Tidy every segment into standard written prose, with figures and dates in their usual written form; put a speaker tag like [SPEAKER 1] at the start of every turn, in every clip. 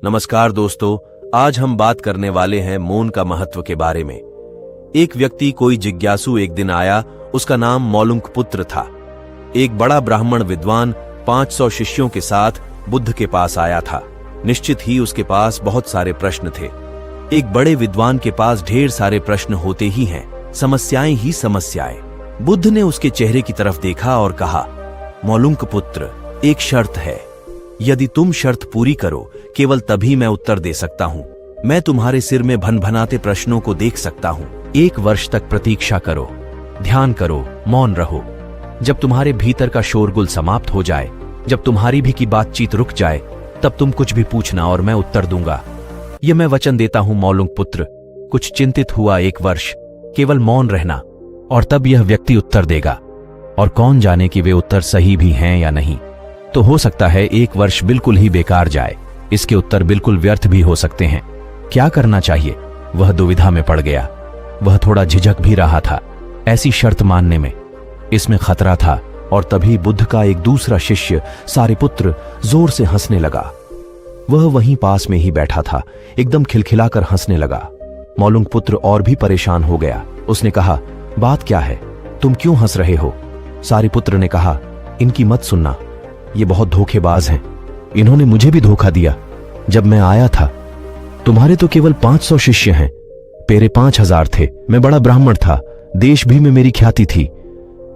[SPEAKER 1] नमस्कार दोस्तों, आज हम बात करने वाले हैं मौन का महत्व के बारे में। एक व्यक्ति कोई जिज्ञासु एक दिन आया। उसका नाम मौलुंकपुत्र था। एक बड़ा ब्राह्मण विद्वान 500 शिष्यों के साथ बुद्ध के पास आया था। निश्चित ही उसके पास बहुत सारे प्रश्न थे। एक बड़े विद्वान के पास ढेर सारे प्रश्न होते ही हैं, समस्याएं ही समस्याएं। बुद्ध ने उसके चेहरे की तरफ देखा और कहा, मौलुंकपुत्र, एक शर्त है। यदि तुम शर्त पूरी करो, केवल तभी मैं उत्तर दे सकता हूं। मैं तुम्हारे सिर में भनभनाते प्रश्नों को देख सकता हूं। 1 वर्ष तक प्रतीक्षा करो, ध्यान करो, मौन रहो। जब तुम्हारे भीतर का शोरगुल समाप्त हो जाए, जब तुम्हारी भी की बातचीत रुक जाए, तब तुम कुछ भी पूछना और मैं उत्तर दूंगा। यह मैं वचन देता हूं मौलुंकपुत्र। कुछ चिंतित हुआ 1 वर्ष, केवल मौन रहना, और तब यह व्यक्ति उत्तर देगा। और कौन जाने कि वे उत्तर सही भी हैं या नहीं। तो हो सकता है 1 वर्ष बिल्कुल ही बेकार जाए। इसके उत्तर बिल्कुल व्यर्थ भी हो सकते हैं। क्या करना चाहिए? वह दुविधा में पड़ गया। वह थोड़ा झिझक भी रहा था ऐसी शर्त मानने में। इसमें खतरा था। और तभी बुद्ध का एक दूसरा शिष्य सारिपुत्र जोर से हंसने लगा। वह वहीं पास में ही बैठा था, एकदम खिलखिलाकर हंसने लगा। मौलुंकपुत्र और भी परेशान हो गया। उसने कहा, बात क्या है? तुम क्यों हंस रहे हो? सारिपुत्र ने कहा, इनकी मत सुनना, ये बहुत धोखेबाज हैं। इन्होंने मुझे भी धोखा दिया। जब मैं आया था, तुम्हारे तो केवल 500 शिष्य हैं, मेरे 5000 थे। मैं बड़ा ब्राह्मण था, देश भी में मेरी ख्याति थी।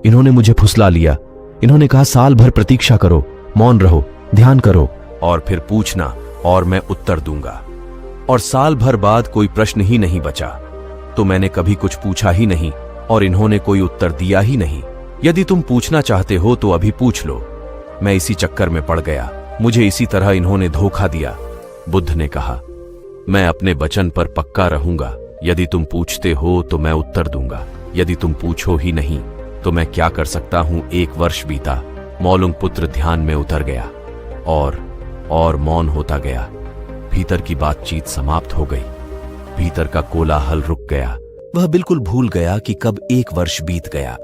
[SPEAKER 1] इन्होंने मुझे फुसला लिया। इन्होंने कहा, साल भर प्रतीक्षा करो, मौन रहो, ध्यान करो, और फिर पूछना और मैं उत्तर दूंगा। और साल भर बाद कोई प्रश्न ही नहीं बचा। तो मैंने कभी कुछ पूछा ही नहीं और इन्होंने कोई उत्तर दिया ही नहीं। यदि तुम पूछना चाहते हो तो अभी पूछ लो। मैं इसी चक्कर में पड़ गया। मुझे इसी तरह इन्होंने धोखा दिया। बुद्ध ने कहा, मैं अपने वचन पर पक्का रहूंगा। यदि तुम पूछते हो तो मैं उत्तर दूंगा। यदि तुम पूछो ही नहीं तो मैं क्या कर सकता हूं। 1 वर्ष बीता। मौलुंकपुत्र ध्यान में उतर गया और मौन होता गया। भीतर की बातचीत समाप्त हो गई। भीतर का कोलाहल रुक गया। वह बिल्कुल भूल गया कि कब 1 वर्ष बीत गया।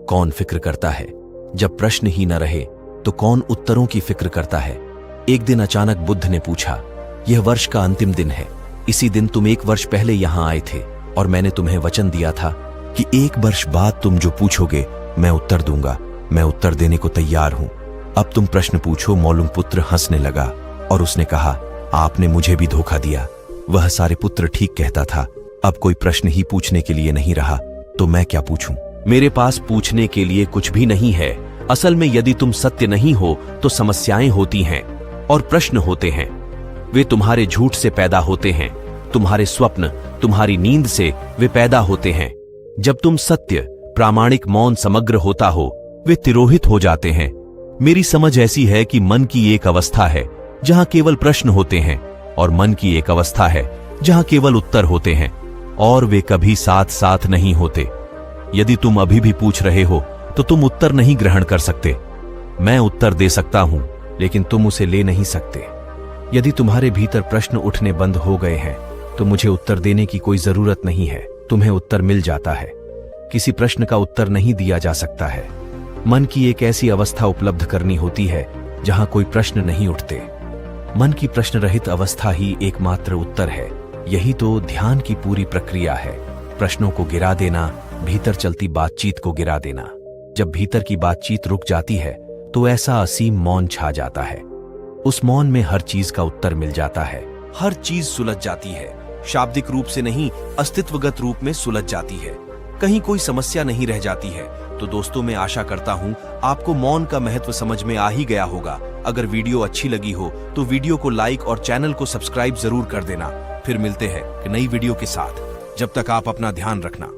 [SPEAKER 1] कौन फिक्र करता है? जब प्रश्न ही न रहे तो कौन उत्तरों की फिक्र करता है? एक दिन अचानक बुद्ध ने पूछा, यह वर्ष का अंतिम दिन है। इसी दिन तुम 1 वर्ष पहले यहां आए थे और मैंने तुम्हें वचन दिया था कि 1 वर्ष बाद तुम जो पूछोगे मैं उत्तर दूंगा। मैं उत्तर देने को तैयार हूं। अब तुम प्रश्न पूछो। मौलुंकपुत्र हंसने लगा और उसने कहा, आपने मुझे भी धोखा दिया। वह सारिपुत्र ठीक कहता था। अब कोई प्रश्न ही पूछने के लिए नहीं रहा, तो मैं क्या पूछूं? मेरे पास पूछने के लिए कुछ भी नहीं है। असल में यदि तुम सत्य नहीं हो तो समस्याएं होती हैं और प्रश्न होते हैं। वे तुम्हारे झूठ से पैदा होते हैं। तुम्हारे स्वप्न, तुम्हारी नींद से वे पैदा होते हैं। जब तुम सत्य, प्रामाणिक, मौन, समग्र होता हो, वे तिरोहित हो जाते हैं। मेरी समझ ऐसी है कि मन की एक अवस्था है जहां केवल प्रश्न होते हैं, और मन की एक अवस्था है जहां केवल उत्तर होते हैं, और वे कभी साथ साथ नहीं होते। यदि तुम अभी भी पूछ रहे हो तो तुम उत्तर नहीं ग्रहण कर सकते। मैं उत्तर दे सकता हूं, लेकिन तुम उसे ले नहीं सकते। यदि तुम्हारे भीतर प्रश्न उठने बंद हो गए हैं तो मुझे उत्तर देने की कोई जरूरत नहीं है। तुम्हें उत्तर मिल जाता है। किसी प्रश्न का उत्तर नहीं दिया जा सकता है। मन की एक ऐसी अवस्था उपलब्ध करनी होती है जहां कोई प्रश्न नहीं उठते। मन की प्रश्न रहित अवस्था ही एकमात्र उत्तर है। यही तो ध्यान की पूरी प्रक्रिया है। प्रश्नों को गिरा देना, भीतर चलती बातचीत को गिरा देना। जब भीतर की बातचीत रुक जाती है तो ऐसा असीम मौन छा जाता है। उस मौन में हर चीज का उत्तर मिल जाता है। हर चीज सुलझ जाती है। शाब्दिक रूप से नहीं, अस्तित्वगत रूप में सुलझ जाती है। कहीं कोई समस्या नहीं रह जाती है। तो दोस्तों, मैं आशा करता हूं आपको मौन का महत्व समझ में आ ही गया होगा। अगर वीडियो अच्छी लगी हो तो वीडियो को लाइक और चैनल को सब्सक्राइब जरूर कर देना। फिर मिलते हैं नई वीडियो के साथ। जब तक आप अपना ध्यान रखना।